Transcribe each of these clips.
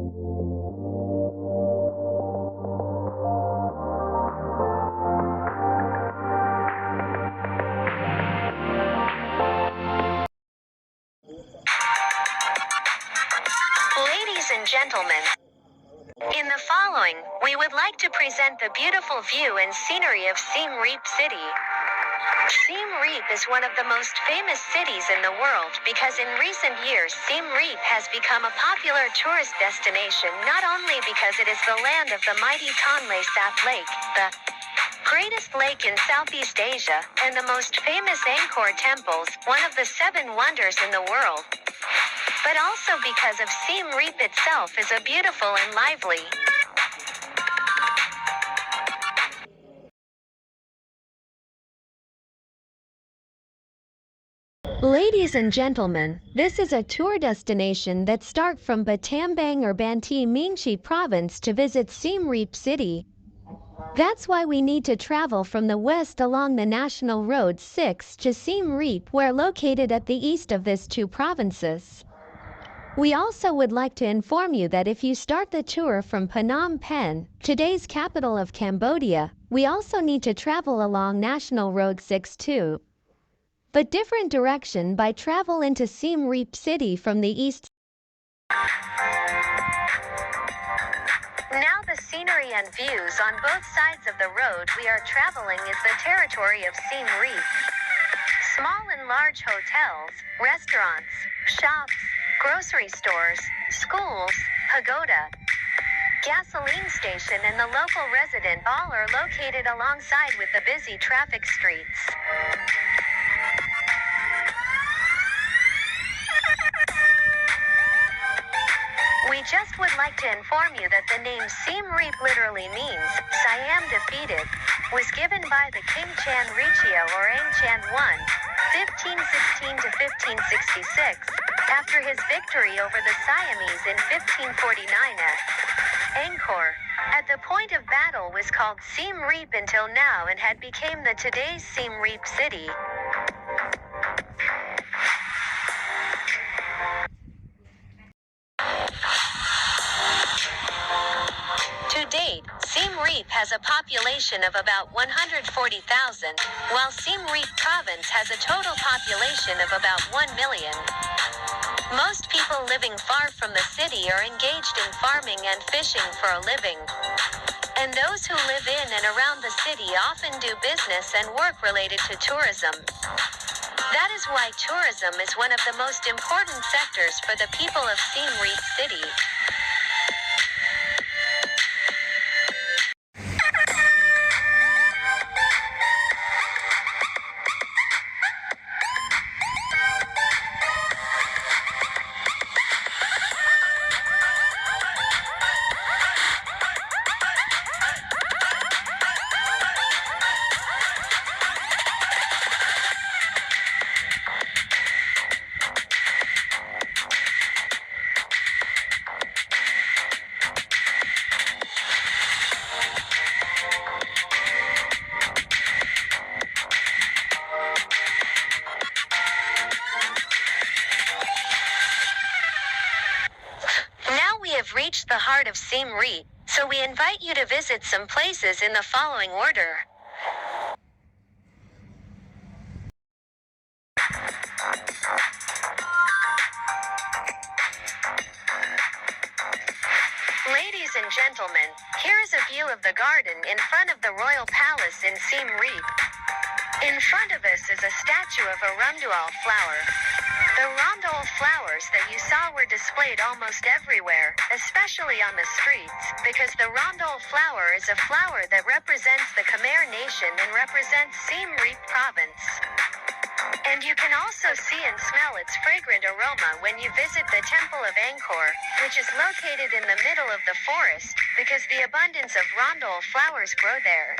Ladies and gentlemen, in the following, we would like to present the beautiful view and scenery of Siem Reap City. Siem Reap is one of the most famous cities in the world because in recent years Siem Reap has become a popular tourist destination not only because it is the land of the mighty Tonle Sap Lake, the greatest lake in Southeast Asia, and the most famous Angkor temples, one of the 7 wonders in the world, but also because of Siem Reap itself is a beautiful and lively. Ladies and gentlemen, this is a tour destination that starts from Battambang or Banteay Meanchey province to visit Siem Reap City. That's why we need to travel from the west along the National Road 6 to Siem Reap, where located at the east of these 2 provinces. We also would like to inform you that if you start the tour from Phnom Penh, today's capital of Cambodia, we also need to travel along National Road 6 too, but different direction by travel into Siem Reap City from the east. Now the scenery and views on both sides of the road we are traveling is the territory of Siem Reap. Small and large hotels, restaurants, shops, grocery stores, schools, pagoda, gasoline station and the local resident all are located alongside with the busy traffic streets. We just would like to inform you that the name Siem Reap literally means Siam defeated, was given by the King Chan Rechio or Ang Chan I, 1516 to 1566, after his victory over the Siamese in 1549 at Angkor. At the point of battle was called Siem Reap until now and had become the today's Siem Reap City. To date, Siem Reap has a population of about 140,000, while Siem Reap province has a total population of about 1 million. Most people living far from the city are engaged in farming and fishing for a living. And those who live in and around the city often do business and work related to tourism. That is why tourism is one of the most important sectors for the people of Siem Reap City. Have reached the heart of Siem Reap, so we invite you to visit some places in the following order. Ladies and gentlemen, here is a view of the garden in front of the Royal Palace in Siem Reap. In front of us is a statue of a rundul flower. The rondol flowers that you saw were displayed almost everywhere, especially on the streets, because the rondol flower is a flower that represents the Khmer nation and represents Siem Reap province. And you can also see and smell its fragrant aroma when you visit the Temple of Angkor, which is located in the middle of the forest, because the abundance of rondol flowers grow there.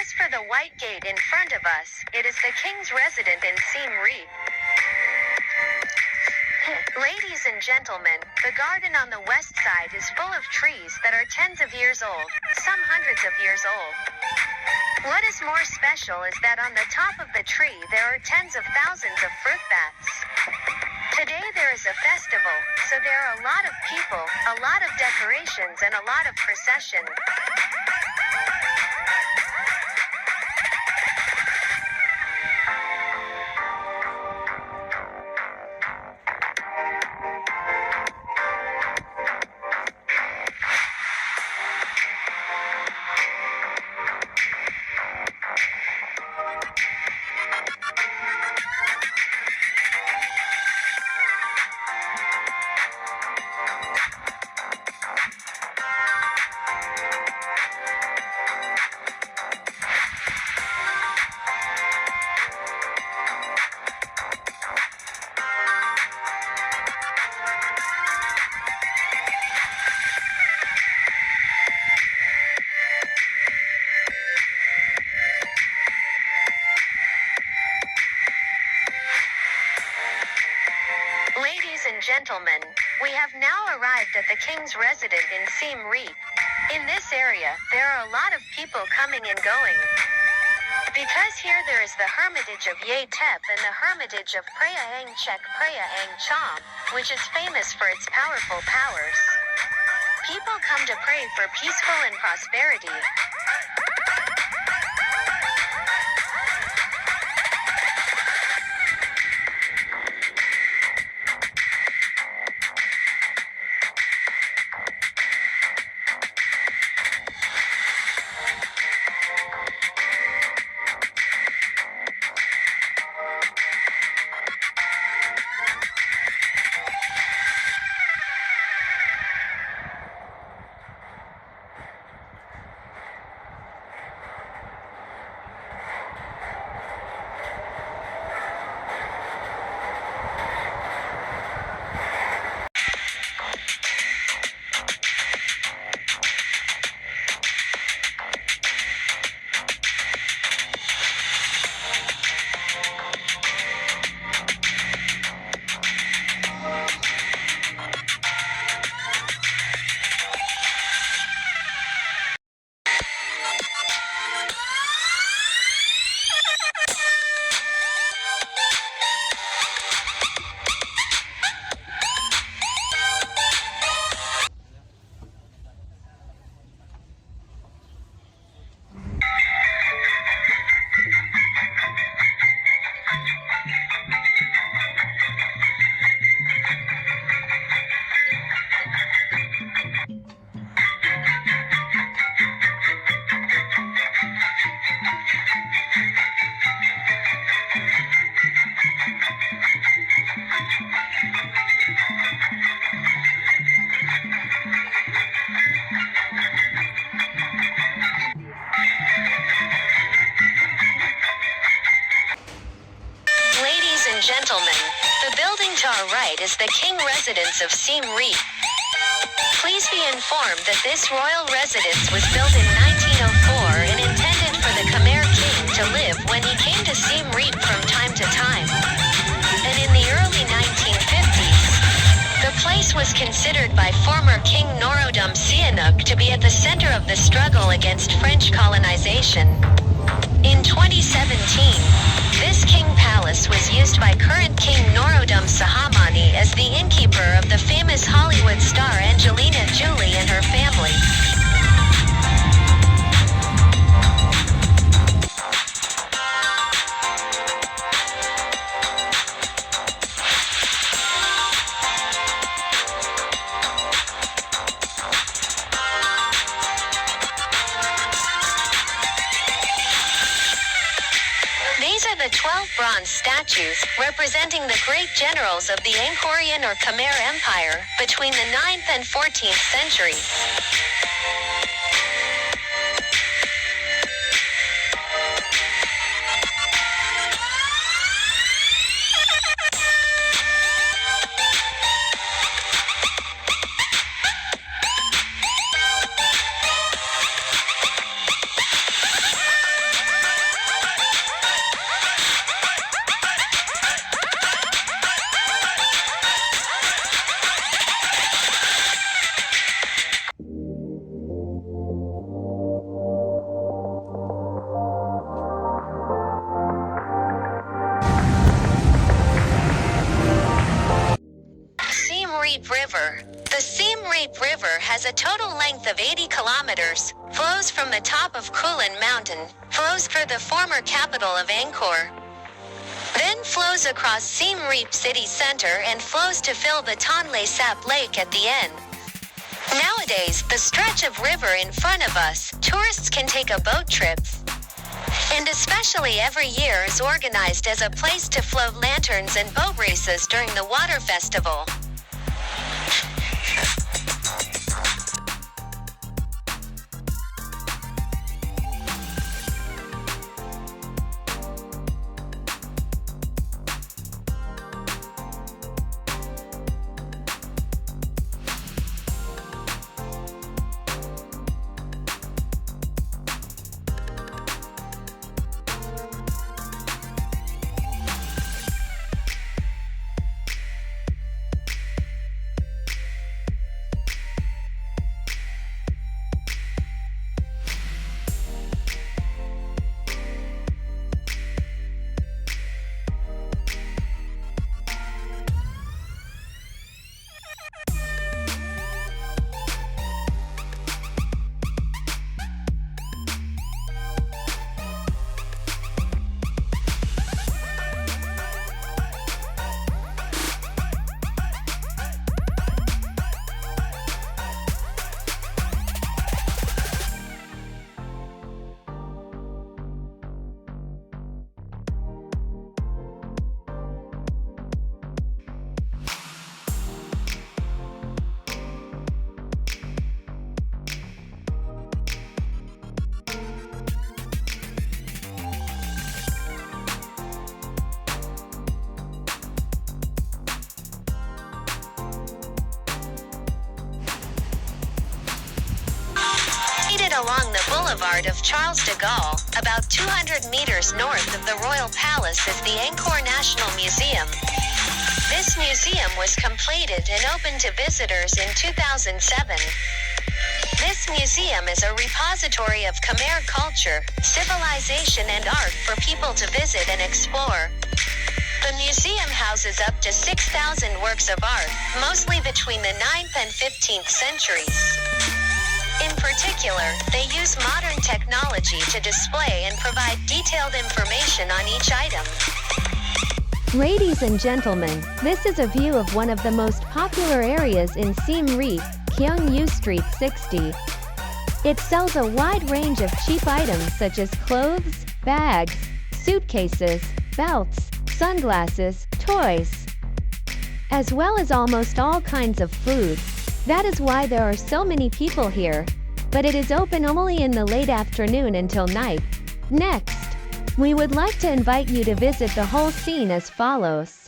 As for the White Gate in front of us, it is the king's residence in Siem Reap. Ladies and gentlemen, the garden on the west side is full of trees that are tens of years old, some hundreds of years old. What is more special is that on the top of the tree there are tens of thousands of fruit bats. To Today there is a festival, so there are a lot of people, a lot of decorations and a lot of procession. Ladies and gentlemen, we have now arrived at the king's residence in Siem Reap. In this area, there are a lot of people coming and going. Because here there is the hermitage of Ye Tep and the hermitage of Preah Ang Chek Preah Ang Chom, which is famous for its powerful powers. People come to pray for peaceful and prosperity. Gentlemen, the building to our right is the king residence of Siem Reap. Please be informed that this royal residence was built in 1904 and intended for the Khmer king to live when he came to Siem Reap from time to time. And in the early 1950s, the place was considered by former King Norodom Sihanouk to be at the center of the struggle against French colonization. In 2017, this king palace was used by current King Norodom Sihamoni as the innkeeper of the famous Hollywood star Angelina Jolie and her family. These are the 12 bronze statues representing the great generals of the Angkorian or Khmer Empire between the 9th and 14th centuries. Reap River. The Siem Reap River has a total length of 80 kilometers, flows from the top of Kulin Mountain, flows through the former capital of Angkor, then flows across Siem Reap city center and flows to fill the Tonle Sap Lake at the end. Nowadays, the stretch of river in front of us, tourists can take a boat trip. And especially every year is organized as a place to float lanterns and boat races during the water festival. Along the boulevard of Charles de Gaulle, about 200 meters north of the Royal Palace is the Angkor National Museum. This museum was completed and opened to visitors in 2007. This museum is a repository of Khmer culture, civilization and art for people to visit and explore. The museum houses up to 6,000 works of art, mostly between the 9th and 15th centuries. In particular, they use modern technology to display and provide detailed information on each item. Ladies and gentlemen, this is a view of one of the most popular areas in Siem Reap, Kyung Yu Street 60. It sells a wide range of cheap items such as clothes, bags, suitcases, belts, sunglasses, toys, as well as almost all kinds of food. That is why there are so many people here, but it is open only in the late afternoon until night. Next, we would like to invite you to visit the whole scene as follows.